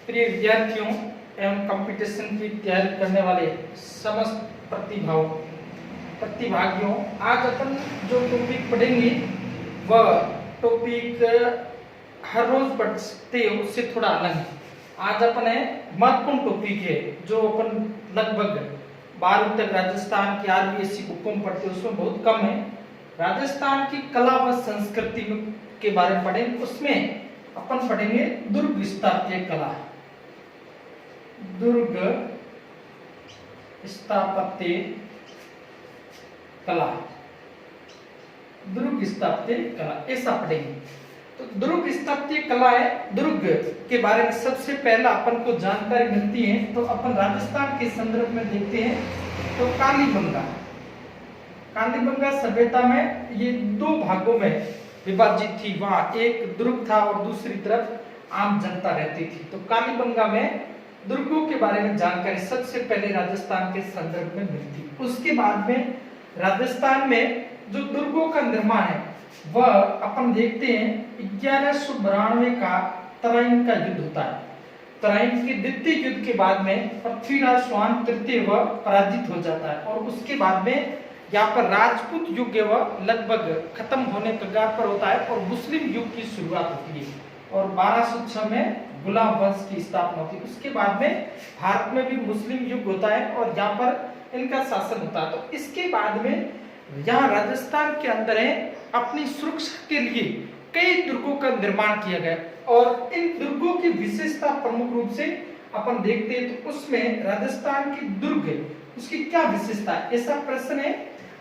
प्रिय विद्यार्थियों एवं कंपटीशन की तैयारी करने वाले समस्त प्रतिभागियों, आज अपन जो टॉपिक पढ़ेंगे वह टॉपिक हर रोज पढ़ते हैं उससे थोड़ा अलग है। आज अपन है महत्वपूर्ण टॉपिक है जो अपन लगभग 12वीं तक राजस्थान की आरबीएससी बुकों में पढ़ते हैं, उसमें बहुत कम है। राजस्थान की कला व संस्कृति के बारे में पढ़ेंगे। उसमें अपन पढ़ेंगे दुर्ग स्थापत्य कला। दुर्ग स्थापत्य कला, दुर्ग स्थापत्य कला ऐसा पढ़ेंगे। तो दुर्ग स्थापत्य कला है, दुर्ग के बारे में सबसे पहला अपन को जानकारी मिलती है तो अपन राजस्थान के संदर्भ में देखते हैं। तो कालीबंगा सभ्यता में ये दो भागों में विभाजित थी। वहां एक दुर्ग था और दूसरी तरफ आम जनता रहती थी। तो कालीबंगा में दुर्गों के बारे में जानकारी सबसे पहले राजस्थान के संदर्भ में मिलती। उसके बाद में राजस्थान में जो दुर्गों का निर्माण है वह अपन देखते हैं 1192 का तराइन का युद्ध होता है। तराइन के द्वितीय युद्ध के बाद में पृथ्वीराज चौहान तृतीय वह पराजित हो जाता है और उसके बाद में यहाँ पर राजपूत युग वह लगभग खत्म होने कगार पर होता है और मुस्लिम युग की शुरुआत होती है और 1206 में गुलाम वंश की स्थापना होती है। उसके बाद में भारत में भी मुस्लिम युग होता है और यहाँ पर इनका शासन होता है। तो इसके बाद में यहाँ राजस्थान के अंदर है अपनी सुरक्षा के लिए कई दुर्गों का निर्माण किया गया और इन दुर्गों की विशेषता प्रमुख रूप से अपन देखते हैं। तो उसमें राजस्थान की दुर्ग है उसकी क्या विशेषता है, ऐसा प्रश्न है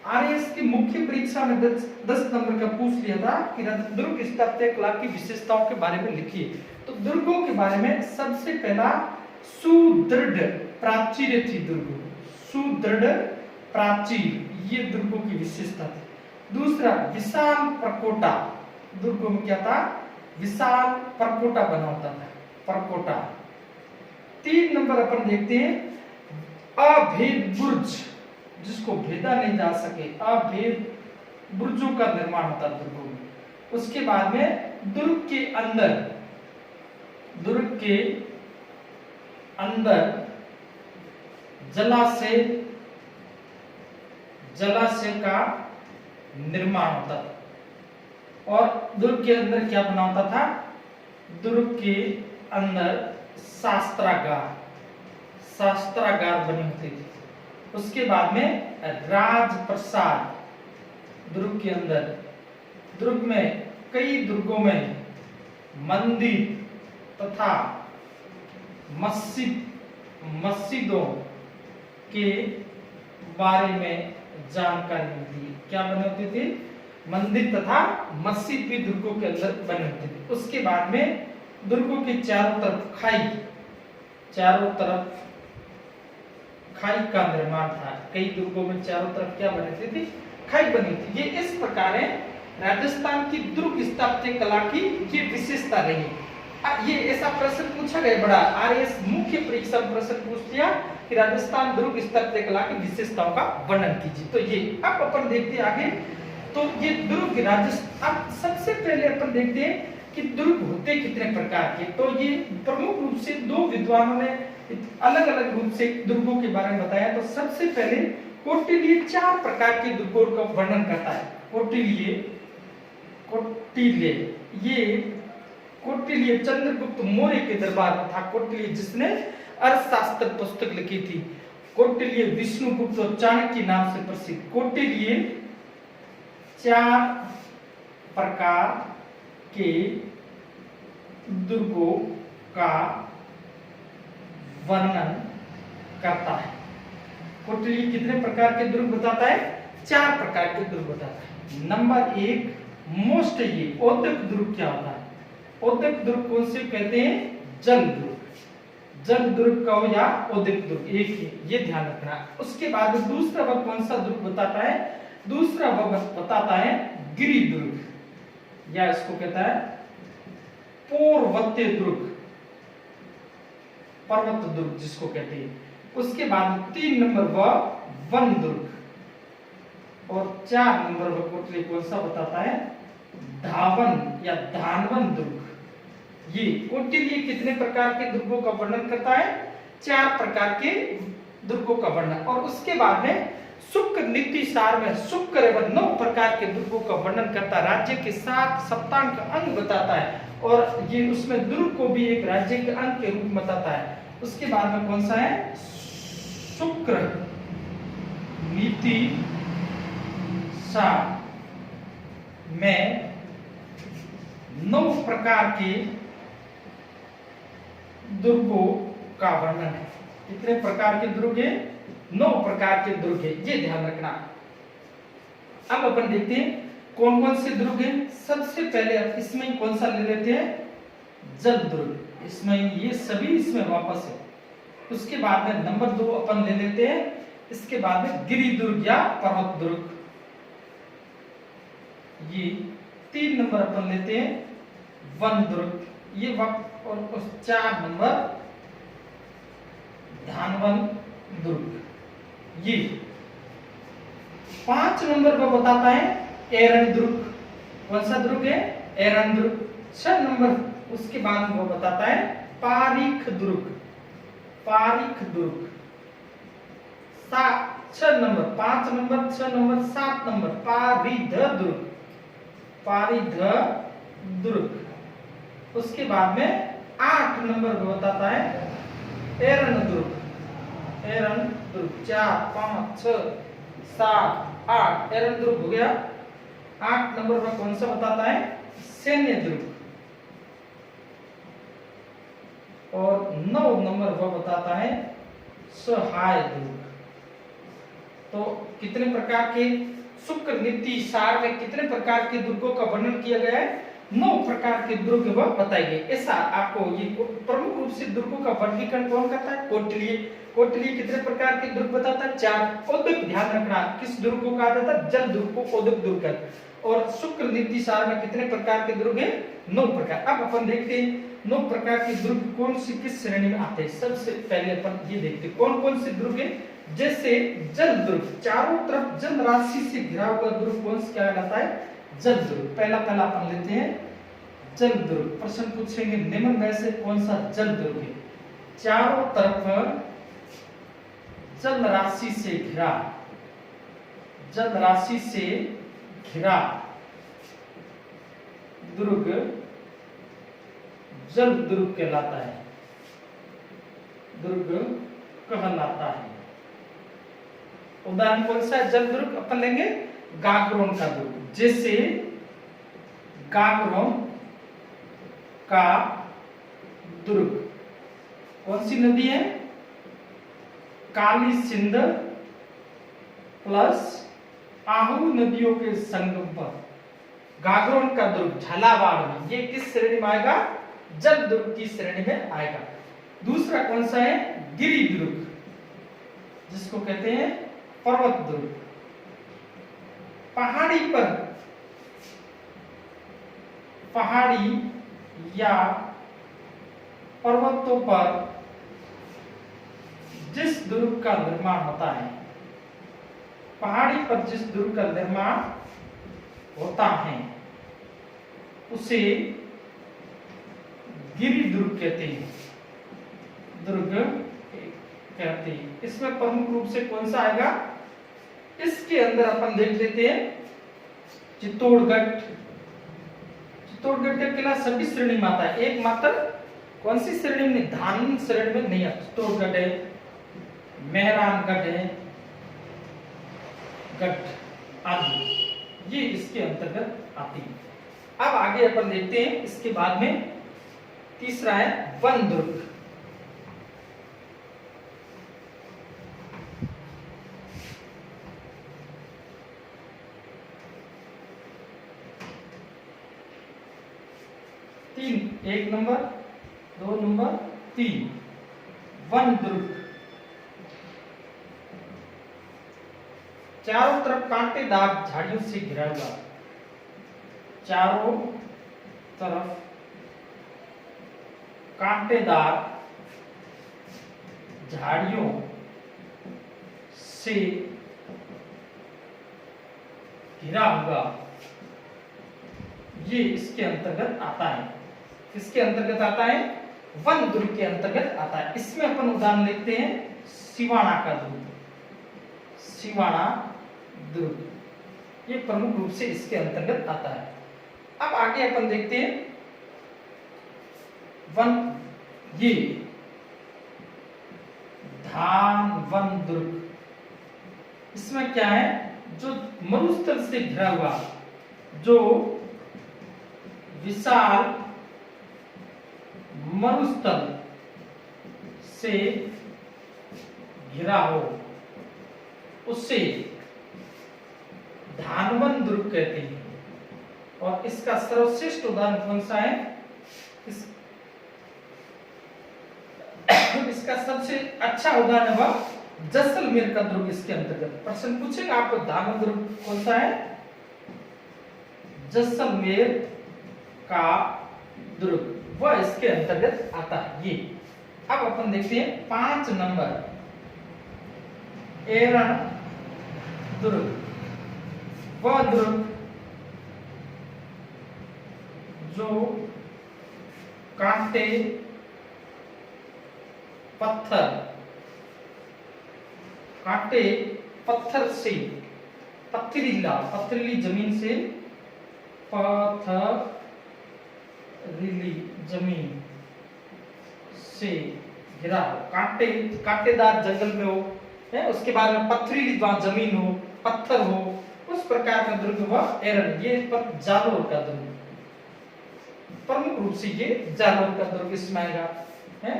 आरएएस की मुख्य परीक्षा में 10 नंबर का पूछ लिया था कि दुर्ग स्थापत्य कला की विशेषताओं के बारे में लिखिए। तो दुर्गों के बारे में सबसे पहला सुदृढ़ प्राचीर थी। दुर्ग सुदृढ़ प्राचीर ये दुर्गों की विशेषता थी। दूसरा विशाल परकोटा, दुर्गों में क्या था, विशाल परकोटा बना होता था, परकोटा। 3 नंबर अपन देखते हैं अभेद बुर्ज, जिसको भेदा नहीं जा सके, अभेद बुर्जों का निर्माण होता है दुर्गों में। उसके बाद में दुर्ग के अंदर जलाशय का निर्माण होता था और दुर्ग के अंदर क्या बना होता था, दुर्ग के अंदर शास्त्रागार बनी होती थी। उसके बाद में राजप्रसाद, दुर्ग के अंदर, दुर्ग में कई दुर्गों में मंदिर तथा मस्जिदों के बारे में जानकारी मिलती है। क्या बने होती थी, मंदिर तथा मस्जिद भी दुर्गों के अंदर बने होते थे। उसके बाद में दुर्गों के चारों तरफ खाई का निर्माण था। कई दुर्गों में चारों तरफ क्या बने थे, खाई बनी थी। ये इस प्रकार है राजस्थान की दुर्ग स्थापत्य कला की ये विशेषता रही। ये ऐसा प्रश्न पूछा गया, बड़ा आरएएस मुख्य परीक्षा में प्रश्न पूछ लिया कि राजस्थान दुर्ग स्थापत्य कला की विशेषताओं का वर्णन कीजिए। तो ये अब अपन देखते हैं आगे। तो ये दुर्ग राजस्थान, अब सबसे पहले अपन देखते हैं कि दुर्ग होते कितने प्रकार के। तो ये प्रमुख रूप से 2 विद्वानों ने अलग अलग रूप से दुर्गों के बारे में बताया। तो सबसे पहले कौटिल्य 4 प्रकार के दुर्गों का वर्णन करता है। कौटिल्य चंद्रगुप्त मौर्य के दरबार में था। कौटिल्य जिसने अर्थशास्त्र पुस्तक लिखी थी। कौटिल्य विष्णुगुप्त और चाणक्य नाम से प्रसिद्ध। कौटिल्य 4 प्रकार के दुर्गों का वर्णन करता है। कौटिल्य कितने प्रकार के दुर्ग बताता है, 4 प्रकार के दुर्ग बताता है। नंबर 1 मोस्ट, ये औद्योगिक दुर्ग क्या होता है, औद्योगिक दुर्ग कौन से कहते हैं, जल दुर्ग का हो या औद्योगिक दुर्ग एक ही, ये ध्यान रखना। उसके बाद दूसरा वह कौन सा दुर्ग बताता है, दूसरा वह बताता है गिरि दुर्ग या इसको कहता है पर्वतीय दुर्ग, पर्वत दुर्ग जिसको कहते हैं। उसके बाद 3 नंबर वह वन दुर्ग और 4 नंबर वह कौन सा बताता है, धावन या धानवन दुर्ग, ये कौटिल्य कितने प्रकार के दुर्गों का वर्णन करता है? 4 प्रकार के दुर्गों का वर्णन। और उसके बाद में शुक्र नीति सार में शुक्र एवं 9 प्रकार के दुर्गों का वर्णन करता है, राज्य के 7 सप्तांग अंग बताता है और ये उसमें दुर्ग को भी एक राज्य के अंग के रूप में बताता है। उसके बाद में कौन सा है? शुक्र नीति सार में 9 प्रकार के दुर्गों का वर्णन है। कितने प्रकार के दुर्ग है? 9 प्रकार के दुर्ग है, ये ध्यान रखना। अब अपन देखते हैं कौन कौन से दुर्ग है। सबसे पहले इसमें कौन सा ले लेते हैं? जल दुर्ग। इसमें ये सभी इसमें वापस है। उसके बाद में नंबर 2 अपन ले लेते हैं। इसके बाद में गिरि दुर्ग या पर्वत दुर्ग। ये 3 नंबर अपन लेते हैं वन दुर्ग। ये और 4 नंबर धानवन दुर्ग। ये 5 नंबर पर बताता है एरन दुर्ग। कौन सा दुर्ग है? एरन दुर्ग। 6 नंबर उसके बाद वो बताता है पारीख दुर्ग। पारीख दुर्ग 6 नंबर, 5 नंबर, 6 नंबर, 7 नंबर पारिध दुर्ग। पारिध दुर्ग। उसके बाद में 8 नंबर पर बताता है एरन दुर्ग। एरन दुर्ग 4 5 6 7 8 एरन दुर्ग हो गया। 8 नंबर पर कौन सा बताता है? सैन्य दुर्ग। और 9 नंबर पर बताता है सहाय दुर्ग। तो कितने प्रकार के शुक्र नीति सार में कितने प्रकार के दुर्गों का वर्णन किया गया है? 9 प्रकार के दुर्ग वह बताए गए। ऐसा आपको ये प्रमुख रूप से दुर्गों का वर्गीकरण कौन करता है? कौटिल्य। कौटिल्य कितने प्रकार के दुर्ग बताता है? 4। औदक ध्यान रखना, किस दुर्ग को कहा जाता है? जल दुर्ग को औदक दुर्ग कहते। और शुक्र नीति सार में कितने प्रकार के दुर्ग है? 9 प्रकार। अब अपन देखते हैं 9 प्रकार के दुर्ग कौन सी किस श्रेणी में आते हैं। सबसे पहले अपन ये देखते हैं कौन कौन से दुर्ग है। जैसे जल दुर्ग, चारों तरफ जल राशि से घिरा हुआ दुर्ग कौन सा कहलाता है? जल दुर्ग। पहला अपन लेते हैं जल दुर्ग। प्रश्न पूछेंगे निम्न में से कौन सा जल दुर्ग है? चारों तरफ जल राशि से घिरा, जल राशि से घिरा दुर्ग जल दुर्ग कहलाता है। दुर्ग कहलाता है। उदाहरण कौन सा है? जल दुर्ग अपन लेंगे गागरोन का दुर्ग। जैसे गागरोन का दुर्ग कौन सी नदी है? काली सिंध प्लस आहू नदियों के संगम पर गागरोन का दुर्ग झालावाड़ में। ये किस श्रेणी में आएगा? जल दुर्ग की श्रेणी में आएगा। दूसरा कौन सा है? गिरि दुर्ग, जिसको कहते हैं पर्वत दुर्ग। पहाड़ी पर, पहाड़ी या पर्वतों पर जिस दुर्ग का निर्माण होता है, पहाड़ी पर जिस दुर्ग का निर्माण होता है उसे गिरि दुर्ग कहते हैं। दुर्ग कहते हैं। इसमें प्रमुख रूप से कौन सा आएगा? इसके अंदर अपन देख लेते हैं चित्तौड़गढ़। चित्तौड़गढ़ का किला सभी श्रेणी में आता है, एक मात्र कौन सी श्रेणी में? धान श्रेणी में नहीं आता। चित्तौड़गढ़ है, मेहरानगढ़ है, गढ़ आदि, ये इसके अंतर्गत आती है। अब आगे अपन देखते हैं इसके बाद में तीसरा है वन दुर्ग। एक नंबर, 2 नंबर, 3 वन दुर्ग। चारों तरफ कांटेदार झाड़ियों से घिरा हुआ, चारों तरफ कांटेदार झाड़ियों से घिरा हुआ, ये इसके अंतर्गत आता है। किसके अंतर्गत आता है? वन दुर्ग के अंतर्गत आता है। इसमें अपन उदाहरण देखते हैं सिवाना का दुर्ग, सिवाना दुर्ग, ये प्रमुख रूप से इसके अंतर्गत आता है। अब आगे अपन देखते हैं वन, ये धानवन दुर्ग। इसमें क्या है? जो मरुस्थल से घिरा हुआ, जो विशाल मरुस्थल से घिरा हो, उससे धानवन दुर्ग कहते हैं। और इसका सर्वश्रेष्ठ उदाहरण कौन सा है? इसका सबसे अच्छा उदाहरण है वह जैसलमेर का दुर्ग इसके अंतर्गत। प्रश्न पूछेगा आपको धानवन दुर्ग कौन सा है? जैसलमेर का दुर्ग, वह इसके अंतर्गत आता है। ये अब अपन देखते हैं 5 नंबर एरन दुर्ग। वह दुर्ग जो कांटे पत्थर से, पथरीली जमीन से, पथरीली जमीन से घिरा हो, कांटेदार जंगल में हो, है उसके बाद में पथरीली जमीन हो, पत्थर हो, उस प्रकार का दुर्ग वह एरन, ये जालोर का दुर्ग, प्रमुख रूप से ये जालोर का दुर्ग इसमें आएगा। है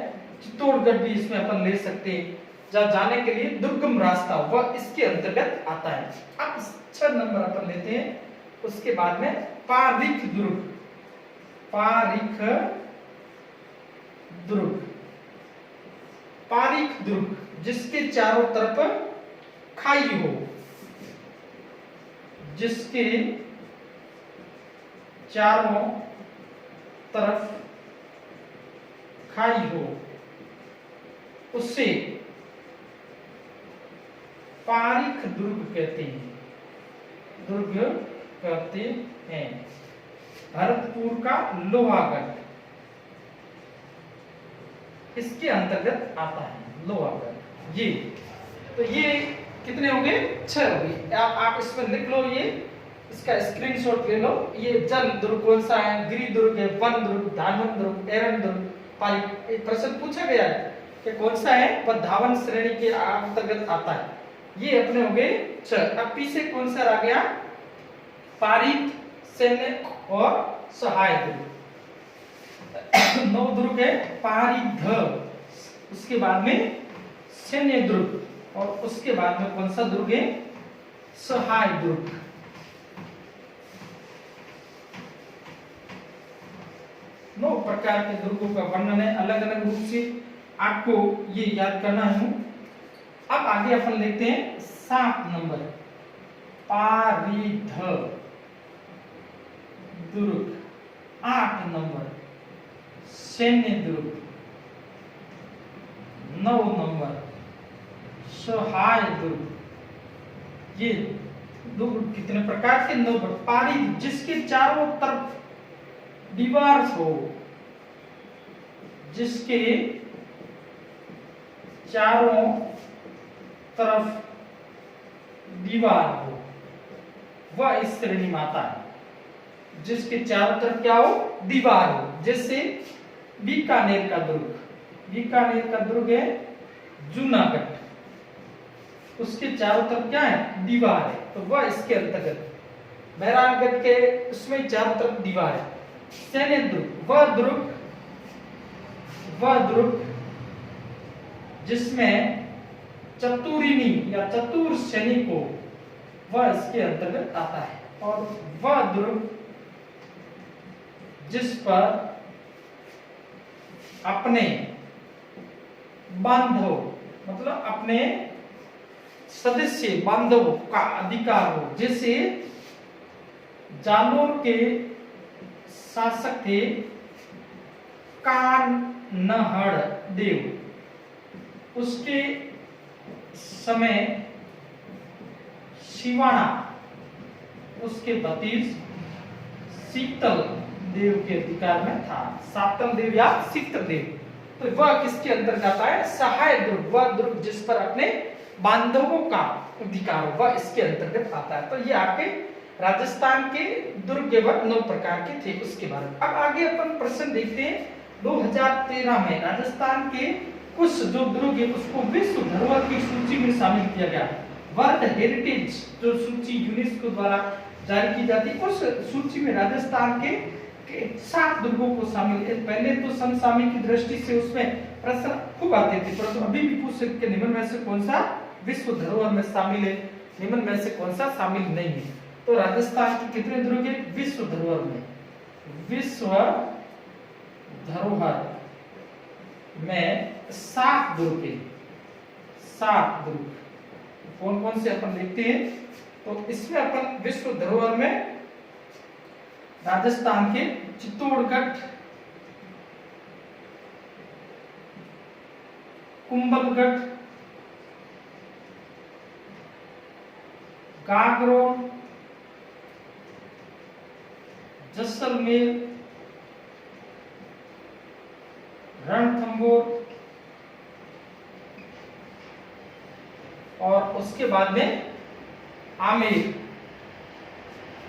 चित्तौड़गढ़ भी इसमें अपन ले सकते हैं, जहाँ जाने के लिए दुर्गम रास्ता वह इसके अंतर्गत आता है। अब 6 नंबर अपन लेते हैं, उसके बाद में पारीख दुर्ग। पारीख दुर्ग, पारीख दुर्ग जिसके चारों तरफ खाई हो, जिसके चारों तरफ खाई हो, उससे पारीख दुर्ग कहते हैं, दुर्ग कहते हैं। भरतपुर का लोहागढ़ इसके अंतर्गत आता है, लोहागढ़। ये तो ये कितने हो गए? 6 हो गए। आप इसमें लिख लो, ये इसका स्क्रीनशॉट ले लो। ये जल दुर्ग कौन सा है? गिरि दुर्ग है, वन दुर्ग, धानवन दुर्ग, एरन दुर्ग, पारीख। प्रश्न पूछा गया है कि कौन सा है? वह धावन श्रेणी के अंतर्गत आता है। ये अपने हो गए 6। अब पीछे कौन सा रह गया? पारीख, सैन्य और सहाय दुर्ग। 9 दुर्ग है पारीख, उसके बाद में सैन्य दुर्ग, और उसके बाद में कौन सा दुर्ग है? सहाय दुर्ग। नौ प्रकार के दुर्गों का वर्णन है, अलग अलग रूप से आपको ये याद करना है। अब आगे अपन देखते हैं 7 नंबर पारीध दुर्ग। 8 नंबर सैन्य दुर्ग। 9 नंबर सहाय दुर्ग। ये दुर्ग कितने प्रकार के? 9। पारीध जिसके चारों तरफ दीवार हो, जिसके चारों तरफ दीवार हो, वह इस श्रेणी में आता है। जिसके चारों तरफ क्या हो? दीवार हो। जैसे बीकानेर का दुर्ग, बीकानेर का दुर्ग है जूनागढ़, उसके चारों तरफ क्या है? दीवार है, तो वह इसके अंतर्गत। मेहरानगढ़ के उसमें चारों तरफ दीवार है। सैन्य दुर्ग, वह दुर्ग जिसमें चतुरिनी या चतुर सैनिक हो, वह इसके अंतर्गत आता है। और वह दुर्ग जिस पर अपने बांधव, मतलब अपने सदस्य बांधव का अधिकार हो। जैसे जालोर के शासक थे कान्हड़ देव, उसके समय सिवाना, उसके भतीज शीतल देव के अधिकार में था। सातम देव या सित्र देव, तो वह किसके अंतर्गत आता है? सहाय दुर्ग, वह दुर्ग जिस पर अपने बांधवों का अधिकार हो, वह इसके अंतर्गत आता है। तो ये आपके राजस्थान के दुर्ग एवं 9 प्रकार के थे, उसके बारे में। अब आगे अपन प्रश्न देखते हैं। 2013 में राजस्थान के कुछ जो दुर्ग है उसको विश्व धरोहर की सूची में शामिल किया गया। वर्ल्ड हेरिटेज जो सूची यूनेस्को द्वारा जारी की जाती है, उस सूची में राजस्थान के 7 दुर्गों को शामिल। पहले तो समसामयिक की दृष्टि से उसमें प्रश्न खूब आते थे, परंतु अभी भी पूछ सकते निम्न में से कौन सा विश्व धरोहर में शामिल है, निम्न में से कौन सा शामिल नहीं है। तो राजस्थान के कितने दुर्ग है विश्व धरोहर में? विश्व धरोहर में 7 दुर्ग है। 7 दुर्ग कौन कौन से अपन देखते हैं। तो इसमें अपन विश्व धरोहर में राजस्थान के चित्तौड़गढ़, कुंभलगढ़, कांगड़ों, जैसलमेर, रणथंभौर और उसके बाद में आमेर।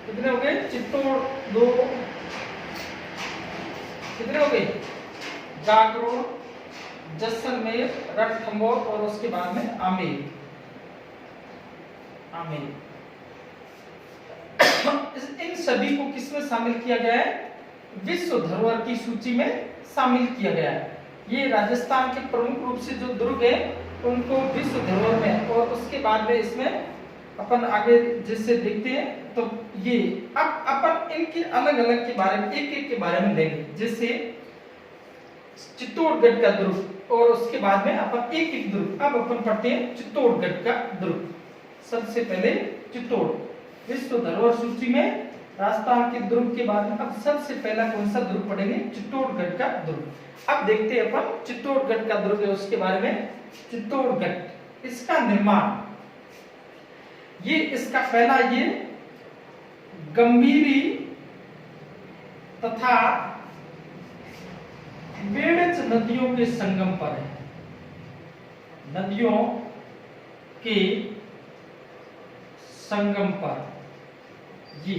कितने हो गए? चित्तौड़ 2, कितने हो गए? जागरण, जैसलमेर, रणथंभौर और उसके बाद में आमेर। इन सभी को किसमें शामिल किया गया है? विश्व धरोहर की सूची में शामिल किया गया है। ये राजस्थान के प्रमुख रूप से जो दुर्ग है उनको विश्व धरोहर में, और उसके बाद में इसमें अपन आगे जिससे देखते हैं। तो ये अब अपन इनके अलग अलग के बारे में एक एक के बारे में देंगे, जैसे चित्तौड़गढ़ का दुर्ग और उसके बाद में अपन एक एक दुर्ग। अब अपन पढ़ते हैं चित्तौड़गढ़ का दुर्ग। सबसे पहले चित्तौड़ विश्व धरोहर सूची में राजस्थान के दुर्ग के बाद में अब सबसे पहला कौन सा दुर्ग पढ़ेंगे? चित्तौड़गढ़ का दुर्ग। अब देखते हैं अपन चित्तौड़गढ़ का दुर्ग है उसके बारे में। चित्तौड़गढ़, इसका निर्माण, ये इसका पहला ये गंभीरी तथा बेड़च नदियों के संगम पर है। नदियों के संगम पर ये।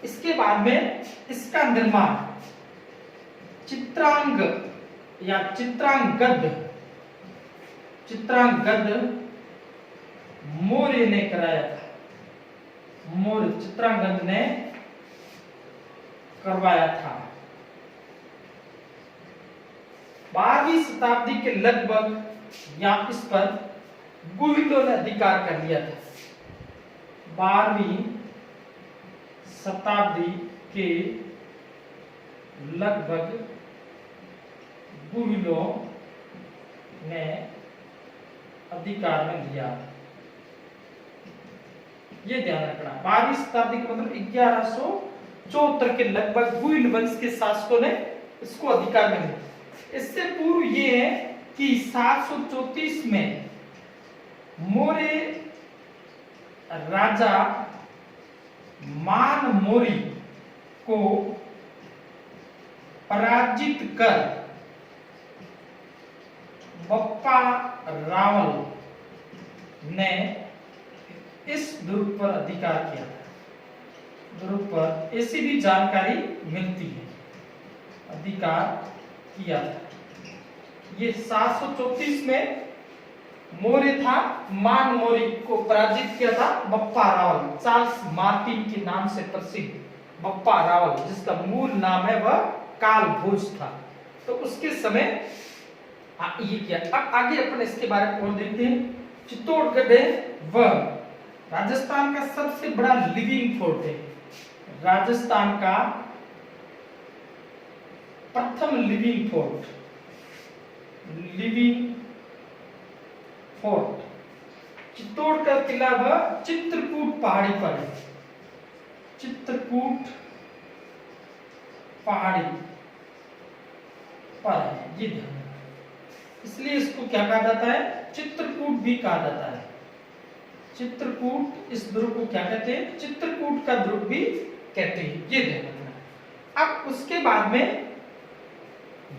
इसके बाद में इसका निर्माण चित्रांग या चित्रांगद मौर्य ने कराया था। मौर्य चित्रांगद ने करवाया था। 12वीं शताब्दी के लगभग या इस पर गुहिलों ने अधिकार कर लिया था। 12वीं शताब्दी के लगभग गुहिलों ने अधिकार में लिया। ये ध्यान रखना, 12वीं शताब्दी का मतलब 1174 के लगभग गुहिल वंश के शासकों ने इसको अधिकार में लिया। इससे पूर्व ये है कि 734 में मौर्य राजा मान मौर्य को पराजित कर बप्पा रावल ने इस दुर्ग पर अधिकार किया था। दुर्ग पर ऐसी भी जानकारी मिलती है, अधिकार किया था। ये 734 में मौर्य था, मान मौर्य को पराजित किया था बप्पा रावल, चार्ल्स मार्टिन के नाम से प्रसिद्ध बप्पा रावल, जिसका मूल नाम है वह काल भोज था। तो उसके समय ये किया। अब आगे अपन इसके बारे में और देखते हैं। चित्तौड़गढ़ है वह राजस्थान का सबसे बड़ा लिविंग फोर्ट है। राजस्थान का प्रथम लिविंग फोर्ट, चित्तौड़गढ़ किला वह चित्रकूट पहाड़ी पर है। चित्रकूट पहाड़ी पर है, ये ध्यान, इसलिए इसको क्या कहा जाता है? चित्रकूट भी कहा जाता है। चित्रकूट, इस दुर्ग को क्या कहते हैं? चित्रकूट का दुर्ग भी कहते हैं, ये ध्यान रखना। अब उसके बाद में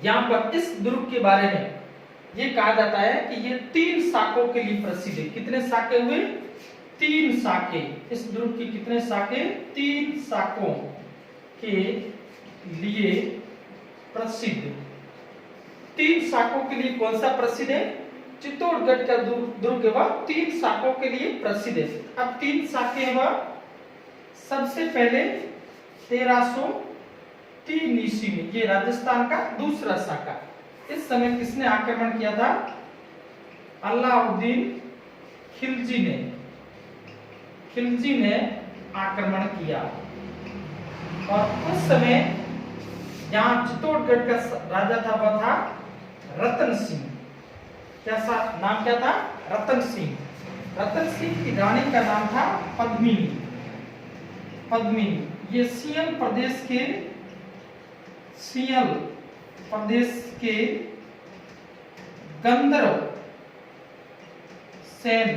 यहाँ पर इस दुर्ग के बारे में ये कहा जाता है कि ये 3 शाखों के लिए प्रसिद्ध है। कितने शाखे हुए? 3 शाखे। इस दुर्ग की कितने शाखे? 3 शाखों के लिए प्रसिद्ध। 3 शाखों के लिए कौन सा प्रसिद्ध है? चित्तौड़गढ़ का दुर्ग वह 3 शाखों के लिए प्रसिद्ध है। अब 3 शाखे वह सबसे पहले 1303 ईस्वी में, ये राजस्थान का दूसरा शाखा। इस समय किसने आक्रमण किया था? अलाउद्दीन खिलजी ने आक्रमण किया। और उस समय यहाँ चित्तौड़गढ़ का राजा था वह था रतन सिंह। कैसा नाम क्या था? रतन सिंह। रतन सिंह की रानी का नाम था पद्मिनी। ये सियल प्रदेश के गंधर्व सेन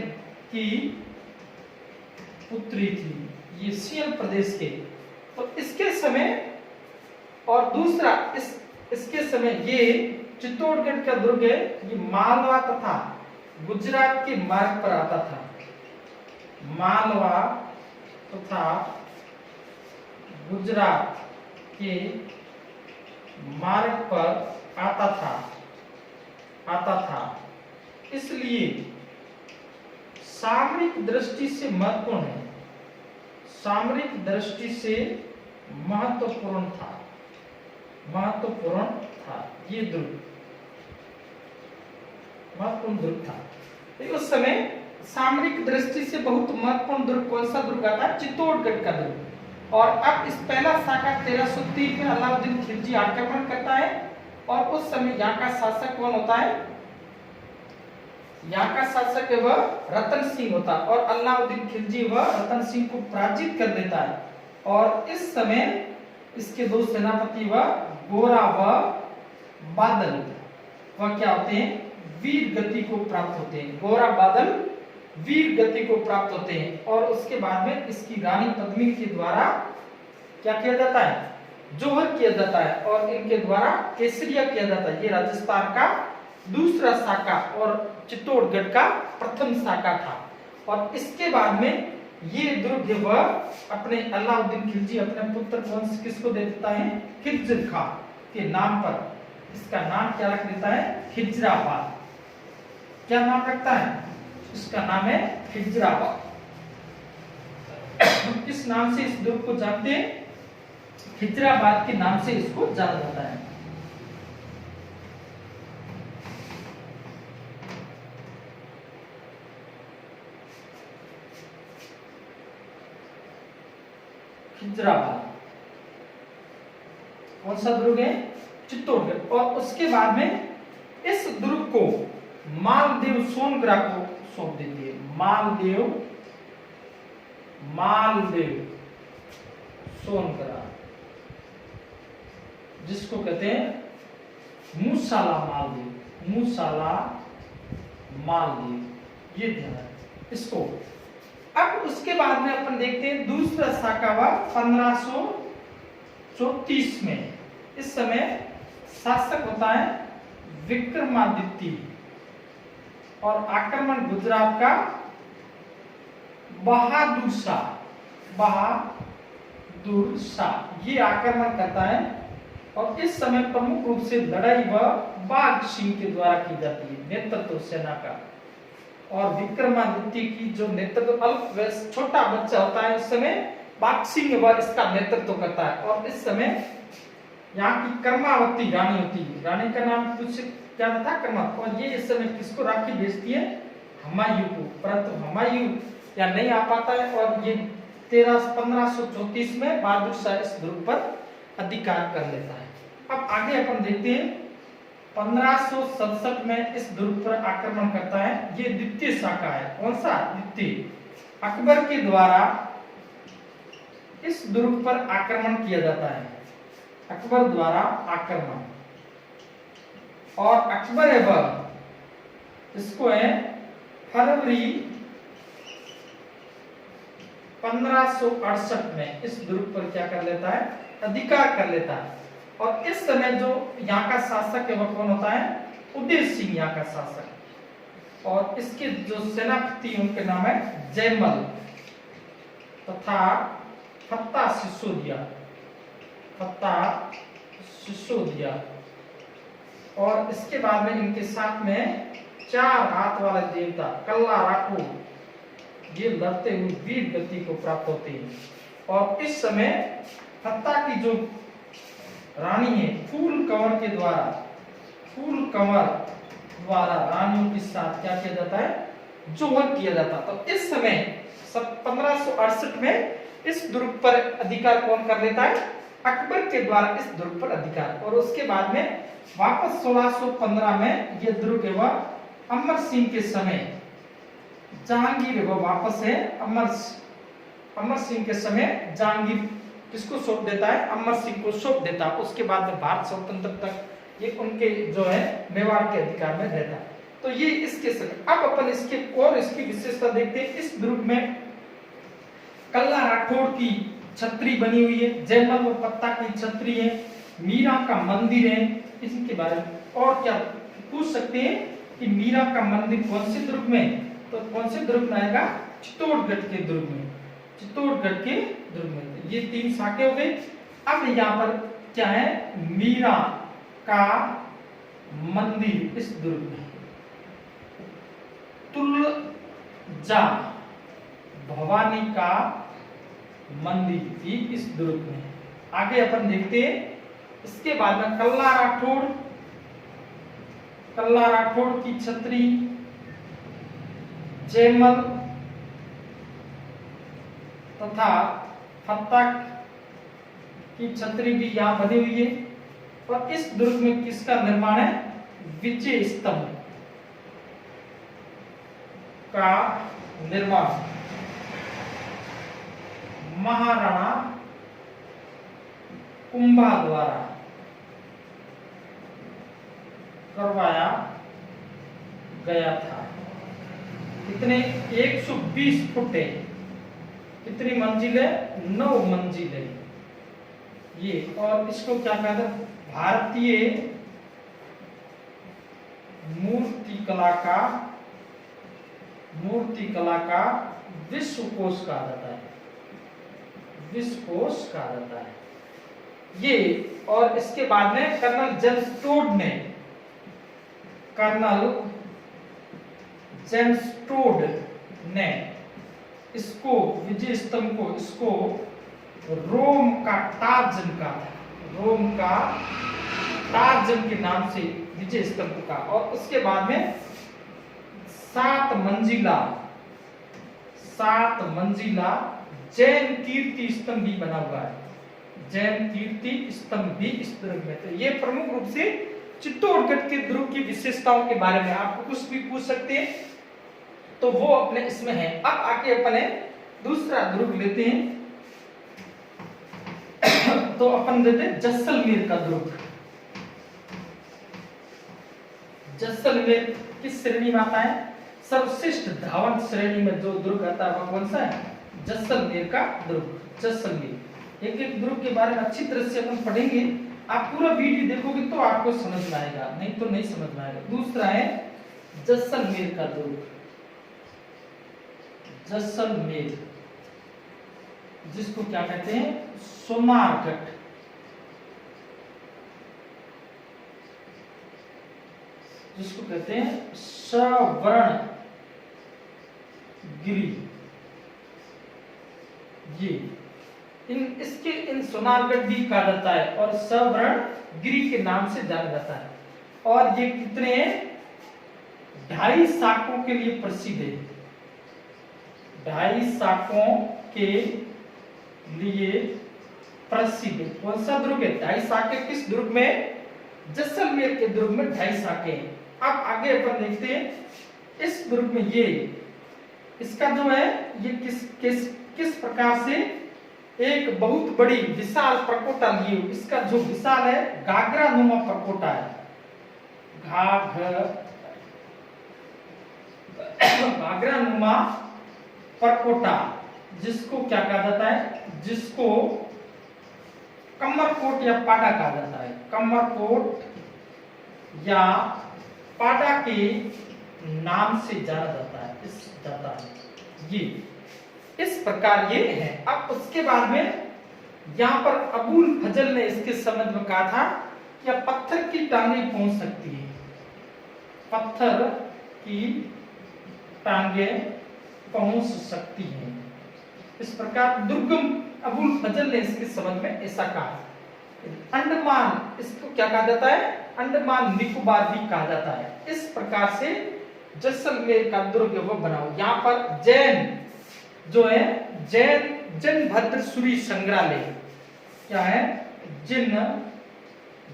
की पुत्री थी। ये सियल प्रदेश के, तो इसके समय, और दूसरा इसके समय ये चित्तौड़गढ़ का दुर्ग है, ये मालवा तथा गुजरात के मार्ग पर आता था। मालवा तथा गुजरात के मार्ग पर आता था। इसलिए सामरिक दृष्टि से महत्वपूर्ण है। सामरिक दृष्टि से महत्वपूर्ण था ये दुर्ग, महत्वपूर्ण दुर्ग था। तो उस समय सामरिक दृष्टि से बहुत महत्वपूर्ण दुर्ग कौन सा दुर्ग था? चित्तौड़गढ़ का दुर्ग। और अब इस पहला शाखा 1303 में अलाउद्दीन खिलजी आक्रमण करता है। और उस समय यहाँ का शासक कौन होता है? यहाँ का शासक है वह रतन सिंह होता है। और अलाउद्दीन खिलजी वह रतन सिंह को पराजित कर देता है। और इस समय इसके 2 सेनापति वह गोरा व बादल वह क्या होते हैं? वीर गति को प्राप्त होते हैं। गोरा बादल वीर गति को प्राप्त होते हैं। और उसके बाद में इसकी रानी पद्मिनी के द्वारा क्या किया जाता है? जोहर किया जाता है। और इनके द्वारा केसरिया किया जाता है। ये राजस्थान का दूसरा शाखा और चित्तौड़गढ़ का प्रथम शाखा था। और इसके बाद में ये दुर्ग वह अपने अलाउद्दीन खिलजी अपने पुत्र किसको दे देता है? खिज्र खां के नाम पर। इसका नाम क्या रख देता है? खिजराबाद। क्या नाम रखता है? इसका नाम है खिजराबाद। इस नाम से इस दुर्ग को जानते हैं, खिजराबाद के नाम से इसको जाना जाता है। खिजराबाद कौन सा दुर्ग है? चित्तौड़गढ़। और उसके बाद में इस दुर्ग को मालदेव सोनग्रा को सौंप देती है। मालदेव सोनग्रा, जिसको कहते हैं मूसाला मालदेव, ये ध्यान है इसको। अब उसके बाद में अपन देखते हैं दूसरा शाखा हुआ 1534 में। इस समय शासक होता है विक्रमादित्य। और आक्रमण गुजरात का बहादुर शाह ये आक्रमण करता है। और इस समय प्रमुख रूप से लड़ाई वह बाघ सिंह के द्वारा की जाती है, नेतृत्व सेना का। और विक्रमादित्य की जो नेतृत्व, छोटा बच्चा होता है उस समय बाघ सिंह वह इसका नेतृत्व करता है। और इस समय यहाँ की कर्मावती रानी होती है। रानी का नाम कुछ क्या था? कर्मावती। और ये इस समय किसको राखी भेजती है? हुमायूं को। परंतु हुमायूं या नहीं आ पाता है। और ये 1534 में बहादुर शाह इस दुर्ग पर अधिकार कर लेता है। अब आगे अपन देखते हैं 1567 में इस दुर्ग पर आक्रमण करता है। ये द्वितीय शाखा है। कौन सा? द्वितीय। अकबर के द्वारा इस दुर्ग पर आक्रमण किया जाता है। अकबर द्वारा आक्रमण। और अकबर है वह इसको है फरवरी 1568 में इस दुर्ग पर क्या कर लेता है? अधिकार कर लेता है। और इस समय जो यहाँ का शासक है वह कौन होता है? उदय सिंह यहाँ का शासक। और इसके जो सेनापति उनके नाम है जयमल तथा फत्ता सिसोदिया, फत्ता सिसोदिया। और इसके बाद में इनके साथ में 4 हाथ वाला देवता कल्ला राठौर, ये लड़ते हुए वीर गति को प्राप्त होते हैं। और इस समय फत्ता की जो रानी है फूल कंवर के द्वारा, फूल कंवर द्वारा रानियों के साथ क्या किया जाता है? जोहर किया जाता। तो इस समय 1568 में इस दुर्ग पर अधिकार कौन कर लेता है? अकबर के द्वारा इस दुर्ग पर अधिकार। और उसके बाद में वापस 1615 में यह दुर्ग है वह अमर सिंह के समय, जहांगीर वह वापस है अमर सिंह के समय जहांगीर किसको सौंप देता है? अमर सिंह को सौंप देता है। उसके बाद में भारत स्वतंत्र तक ये उनके जो है मेवाड़ के अधिकार में रहता है। तो ये इसके समय। अब अपन इसके और इसकी विशेषता देखते हैं। इस दुर्ग में कल्ला राठौर की छतरी बनी हुई है, जयमल व पत्ता की छतरी है, मीरा का मंदिर है। इसके बारे में और क्या पूछ सकते हैं कि मीरा का मंदिर कौन से दुर्ग में? तो कौन से दुर्ग में आएगा? चित्तौड़गढ़ के दुर्ग में, चित्तौड़गढ़ के दुर्ग में। ये 3 शाखे हो गए। अब यहाँ पर क्या है? मीरा का मंदिर इस दुर्ग में, तुलजा भवानी का मंदिर भी इस दुर्ग में। आगे अपन देखते हैं। इसके बाद में कल्ला राठौर की छतरी, जयमल तथा फत्ता की छतरी भी यहाँ बनी हुई है। और इस दुर्ग में किसका निर्माण है? विजय स्तंभ का निर्माण महाराणा कुंभा द्वारा करवाया गया था। कितने? 120 फुट है। कितनी मंजिल है? 9 मंजिल है ये। और इसको क्या कहते हैं? भारतीय मूर्ति कला का विश्व कोश कहा जाता है, विश्व कोश कहा जाता है ये। और इसके बाद में कर्नल जेम्स टोड ने इसको विजय स्तंभ को इसको रोम का टार्जन का था, रोम का टार्जन के नाम से विजय स्तंभ का। और उसके बाद में 7 मंजिला जैन कीर्ति स्तंभ भी बना हुआ है, जैन कीर्ति स्तंभ भी इस दुर्ग में। तो ये प्रमुख रूप से चित्तौड़गढ़ के दुर्ग की विशेषताओं के बारे में आपको कुछ भी पूछ सकते हैं तो वो अपने इसमें है। अब आके अपने दूसरा दुर्ग लेते हैं। तो अपन लेते हैं जैसलमेर का दुर्ग। जैसलमेर किस श्रेणी में आता है? सर्वश्रेष्ठ धावन श्रेणी में जो दुर्ग आता है वह कौन सा है? जैसलमेर का दुर्ग। जैसलमेर एक दुर्ग के बारे में अच्छी तरह से अपन पढ़ेंगे। आप पूरा वीडियो देखोगे तो आपको समझ में आएगा, नहीं तो नहीं समझ में आएगा। दूसरा है जैसलमेर का दुर्ग। जैसलमेर जिसको क्या कहते हैं? सोनारगढ़। जिसको कहते हैं सवर्ण गिरी। ये इन सोनारगढ़ भी कहा जाता है और सवर्ण गिरी के नाम से जाना जाता है। और ये कितने 2.5 शाकों के लिए प्रसिद्ध है। 2.5 शाकों के लिए प्रसिद्ध कौन सा दुर्ग है? 2.5 शाखे किस दुर्ग में? जैसलमेर के दुर्ग में 2.5 शाखे हैं। अब आगे अपन देखते हैं इस दुर्ग में ये इसका जो है ये किस प्रकार से एक बहुत बड़ी विशाल प्रकोटा लिए। इसका जो विशाल है घाघरा नुमा प्रकोटा है, घाघरा नुमा प्रकोटा जिसको क्या कहा जाता है? जिसको कमरकोट या पाटा कहा जाता है। कमरकोट या पाटा के नाम से जाना जाता है ये इस प्रकार ये है। अब उसके बाद में यहाँ पर अबुल फजल ने इसके संबंध में कहा था कि पत्थर की टांगे पहुंच सकती है, पत्थर की टांगे पहुंच सकती हैं। इस प्रकार दुर्गम अबुल फजल ने इसके संबंध में ऐसा कहा। अंडमान इसको क्या कहा जाता है, अंडमान निकोबार भी कहा जाता है। इस प्रकार से जैसलमेर का दुर्ग वो बनाओ। यहाँ पर जैन जो है जैन भद्र सूरी संग्रहालय क्या है, जिन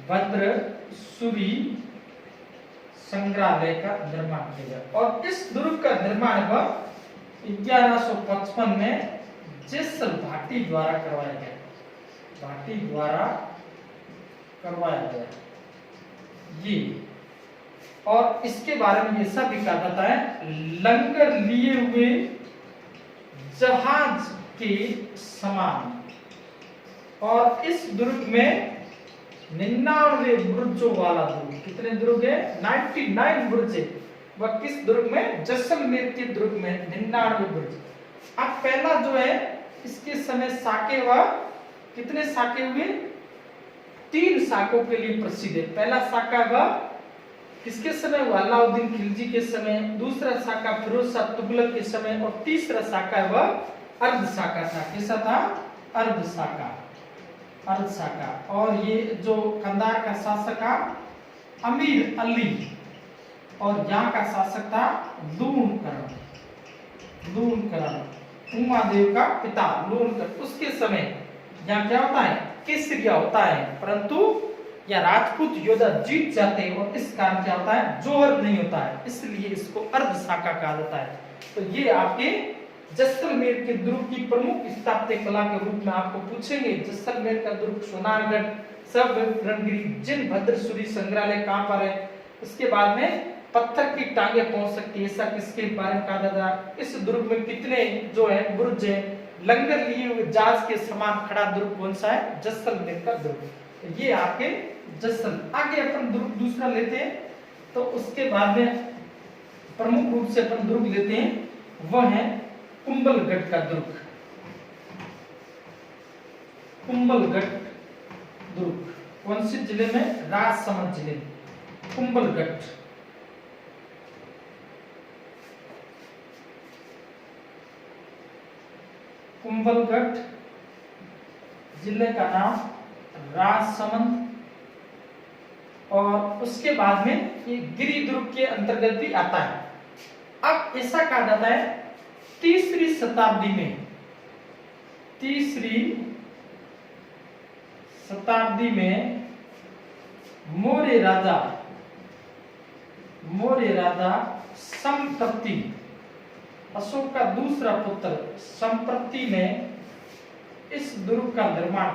भद्र सूरी संग्रहालय का निर्माण किया गया और इस दुर्ग का निर्माण 1155 में जैसल भाटी द्वारा करवाया गया, भाटी द्वारा करवाया गया ये। और इसके बारे में ऐसा भी कहा जाता है, लंगर लिए हुए जहाज के समान। और इस दुर्ग में 99 बुर्जों वाला दुर्ग। कितने दुर्ग है, 99 बुर्ज है। वह किस दुर्ग में, जैसलमेर के दुर्ग में 99 बुर्ज। अब पहला जो है इसके समय साके व कितने साके हुए, 3 साकों के लिए प्रसिद्ध है। पहला साका वह किसके समय हुआ, अलाउद्दीन खिलजी के समय। दूसरा साका फिरोज शाह तुगलक के समय और तीसरा साका वह अर्ध साका था। कैसा था, अर्ध साका, अर्ध साका। और ये जो कंधार का शासक था अमीर अली और यहाँ का शासक था लूणकरण, उमादेव का पिता लूणकरण। उसके समय यहाँ क्या होता है, केसरिया होता है, परंतु या राजपूत योद्धा जीत जाते हैं और इस कारण क्या होता है, जोहर नहीं होता है, इसलिए इसको अर्ध शाखा कहा जाता है। तो ये आपके जैसलमेर के दुर्ग की प्रमुख स्थापत्य कला के रूप में आपको पूछेंगे। जैसलमेर का दुर्ग, सोनारगढ़, सब रणगिरी, जिन भद्र सूरी संग्रहालय कहाँ पर है। उसके बाद में पत्थर की टांगे पहुंच सकती है, ऐसा किसके बारे में कहा जाता है। इस दुर्ग में कितने जो है बुर्ज है, लंगर लिए हुए जहाज के समान खड़ा दुर्ग कौन सा है, जैसलमेर का दुर्ग। ये आपके जैसल। आगे अपन दुर्ग दूसरा लेते हैं, तो उसके बाद में प्रमुख रूप से अपन दुर्ग लेते हैं, वह है कुंभलगढ़ का दुर्ग। कुंभलगढ़ दुर्ग कौन से जिले में, राजसमंद जिले में कुंभलगढ़। कुंभलगढ़ जिले का नाम राजसमंद। और उसके बाद में ये गिरी दुर्ग के अंतर्गत भी आता है। अब ऐसा कहा जाता है तीसरी शताब्दी में मौर्य राजा संप्रति, अशोक का दूसरा पुत्र संप्रति ने इस दुर्ग का निर्माण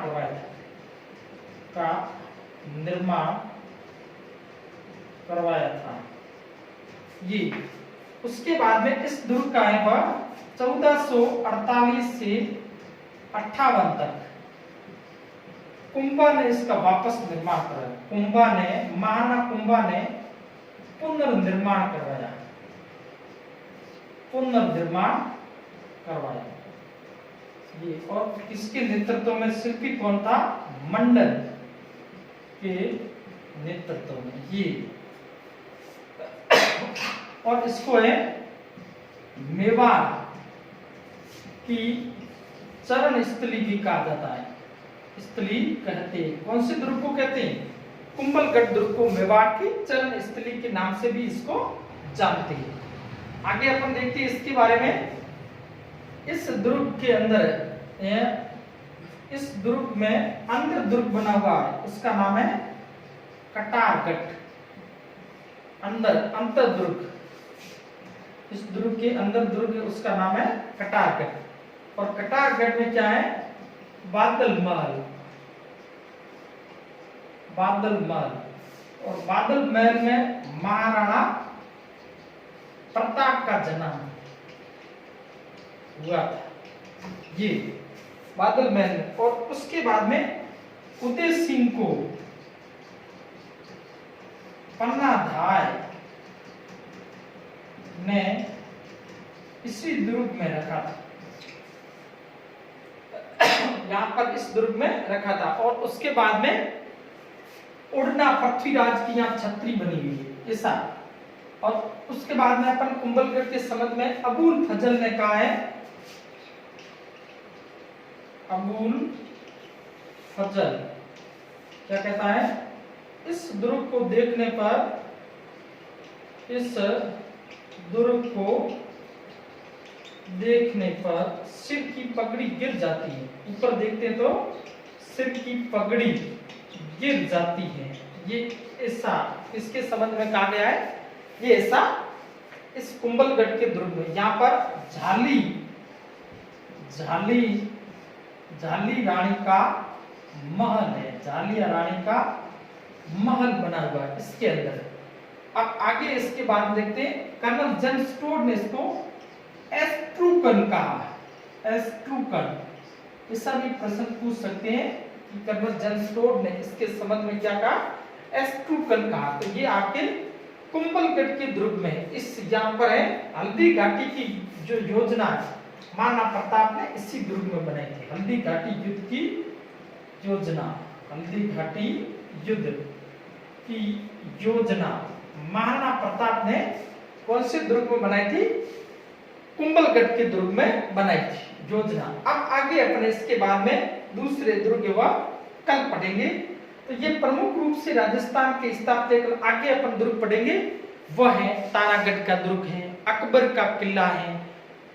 करवाया था ये। उसके बाद में इस दुर्ग का है वह 1448 से 58 तक कुंभा ने इसका वापस निर्माण कराया। महाना कुंभा ने पुनर्निर्माण करवाया ये। और किसके नेतृत्व में, शिल्पी कौन था, मंडल के नेतृत्व में ये। और इसको है मेवाड़ की चरण स्थली भी कहा जाता है, स्थली कहते हैं। कौन से दुर्ग को कहते हैं, कुंभलगढ़ दुर्ग को मेवाड़ की चरण स्थली के नाम से भी इसको जानते हैं। आगे अपन देखते हैं इसके बारे में। इस दुर्ग के अंदर, इस दुर्ग में अंदर दुर्ग बना हुआ है, उसका नाम है कटारगढ़। अंतर दुर्ग, इस दुर्ग के अंदर दुर्ग है, उसका नाम है कटारगढ़। और कटारगढ़ में क्या है, बादल महल। और बादल महल में महाराणा प्रताप का जन्म हुआ था ये बादल महल में। और उसके बाद में उदय सिंह को पन्नाधाय ने इसी दुर्ग में रखा था, यहां पर इस दुर्ग में रखा था। और उसके बाद में उड़ना पृथ्वीराज की यहाँ छतरी बनी हुई है ऐसा। और उसके बाद में अपन कुंभलगढ़ के संबंध में अबुल फजल ने कहा है, अबुल फजल क्या कहता है, इस दुर्ग को देखने पर, इस दुर्ग को देखने पर सिर की पगड़ी गिर जाती है। ऊपर देखते तो सिर की पगड़ी गिर जाती है। ये ऐसा इसके संबंध में कहा गया है, ये ऐसा इस कुंभलगढ़ के दुर्ग में। यहाँ पर झाली झाली झाली रानी का महल है, झालिया रानी का महल बना हुआ है इसके अंदर। अब आगे इसके बाद देखते हैं, कर्नल जन स्टोर ने इसको एस्ट्रूकन कहा। एस्ट्रूकन ऐसा भी प्रश्न पूछ सकते हैं कि कर्नल जन स्टोर ने इसके संबंध में क्या कहा, एस्ट्रूकन कहा। तो ये आपके कुंभलगढ़ के दुर्ग में इस यहाँ पर है हल्दी घाटी की जो योजना है, महाराणा प्रताप ने इसी दुर्ग में बनाई थी। हल्दी घाटी युद्ध की योजना, हल्दी घाटी युद्ध की योजना महाराणा प्रताप ने कौन से दुर्ग में बनाई थी, कुंभलगढ़ के दुर्ग में बनाई थी योजना। अब आगे अपने इसके बाद में दूसरे दुर्ग वह कल पढ़ेंगे। तो ये प्रमुख रूप से राजस्थान के स्थापत्य आगे अपन दुर्ग पढ़ेंगे, वह है तारागढ़ का दुर्ग है, अकबर का किला है,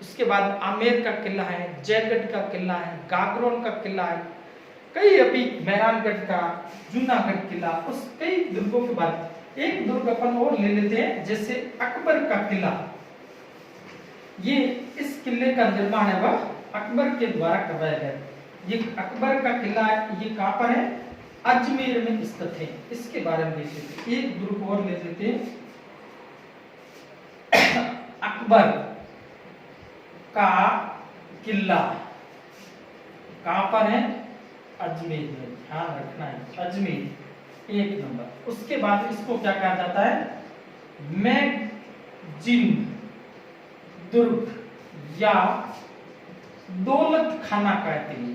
उसके बाद आमेर का किला है, जयगढ़ का किला है, गागरोन का किला है, कई अभी मेहरानगढ़ का, जूनागढ़ किला, उस कई दुर्गों के बाद एक दुर्ग अपन और ले लेते हैं, जैसे अकबर का किला। ये इस किले का निर्माण है वह अकबर के द्वारा करवाया गया। ये अकबर का किला है, ये कहां पर है, अजमेर में स्थित है। इसके बारे में देख लेते हैं, एक दुर्ग और ले लेते हैं, अकबर का किला कहां पर है, अजमेर में, ध्यान रखना है, अजमेर एक नंबर। उसके बाद इसको क्या कहा जाता है, मैगजीन दुर्ग या दौलत खाना कहते हैं।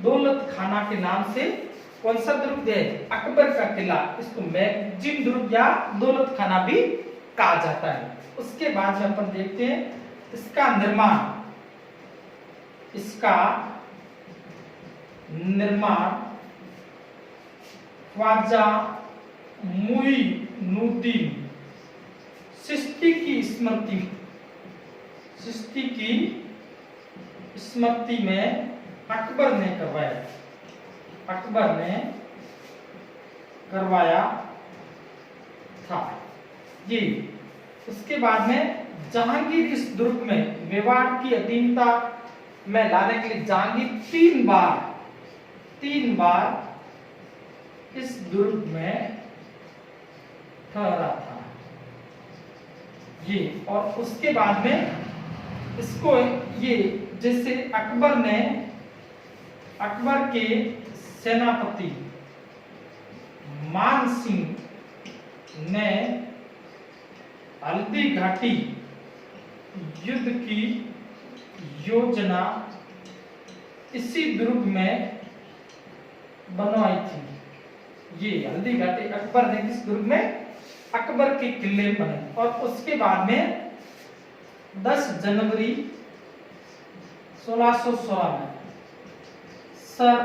दौलत खाना के नाम से कौन सा दुर्ग है, अकबर का किला, इसको मैगजीन दुर्ग या दौलत खाना भी कहा जाता है। उसके बाद में अपन देखते हैं इसका निर्माण, इसका निर्माण ख्वाजा मुइनुद्दीन चिश्ती की स्मृति में अकबर ने करवाया, अकबर ने करवाया था ये। उसके बाद में जहांगीर इस दुर्ग में मेवाड़ की अधीनता में लाने के लिए जहांगीर तीन बार इस दुर्ग में ठहरा था ये। और उसके बाद में इसको ये जैसे अकबर के सेनापति मान सिंह ने हल्दी घाटी युद्ध की योजना इसी दुर्ग में बनवाई थी। ये हल्दी घाटी अकबर ने किस दुर्ग में, अकबर के किले बने। और उसके बाद में 10 जनवरी 1616 में सर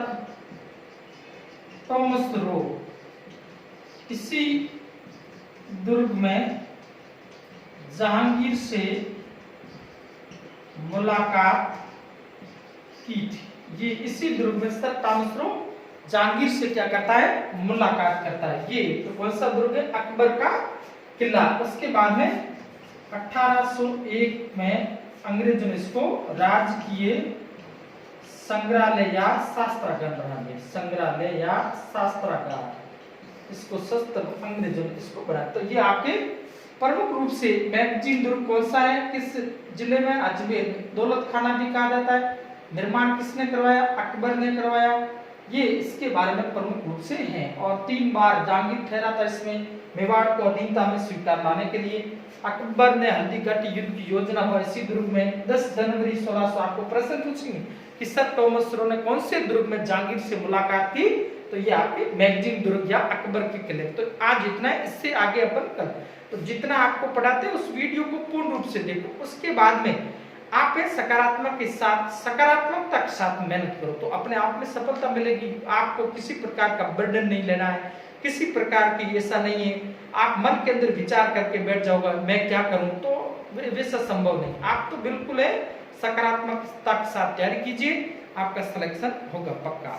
थॉमस रो इसी दुर्ग में जहांगीर से मुलाकात की थी। ये इसी दुर्ग में सर थॉमस रो जहांगीर से क्या करता है, मुलाकात करता है। ये तो कौन सा दुर्ग है, अकबर का किला। उसके बाद में 1801 में अंग्रेजों ने इसको राजकीय संग्रहालय या शास्त्रागार बना दिया, संग्रहालय या शास्त्रागार, इसको शस्त्र अंग्रेजों ने इसको बनाया। तो ये आपके प्रमुख रूप से मैगजीन दुर्ग कौन सा है, किस जिले में, अजमेर। दौलत खाना भी कहा जाता है, निर्माण किसने करवाया, अकबर ने करवाया। ये इसके बारे में प्रमुख रूप से हैं। और 3 बार जहांगीर ठहरा था इसमें मेवाड़ को अधीनता में स्वीकार लाने के लिए। अकबर ने हल्दीघाटी युद्ध की योजना पर इसी दुर्ग में 10 जनवरी 1600, आपको प्रश्न पूछेंगे कि सर टॉमस रो ने कौन से दुर्ग में जहांगीर से मुलाकात की, तो ये आपके मैगजीन दुर्ग या अकबर के किले। तो आज इतना है, इससे आगे अपन कल। तो जितना आपको पढ़ाते हैं उस वीडियो को पूर्ण रूप से देखो, उसके बाद में आप सकारात्मक के साथ सकारात्मकता के साथ मेहनत करो तो अपने आप में सफलता मिलेगी। आपको किसी प्रकार का बर्डन नहीं लेना है, किसी प्रकार की ऐसा नहीं है आप मन के अंदर विचार करके बैठ जाओगे मैं क्या करूं, तो वैसा संभव नहीं। आप तो बिल्कुल है सकारात्मकता के साथ तैयारी कीजिए, आपका सिलेक्शन होगा पक्का।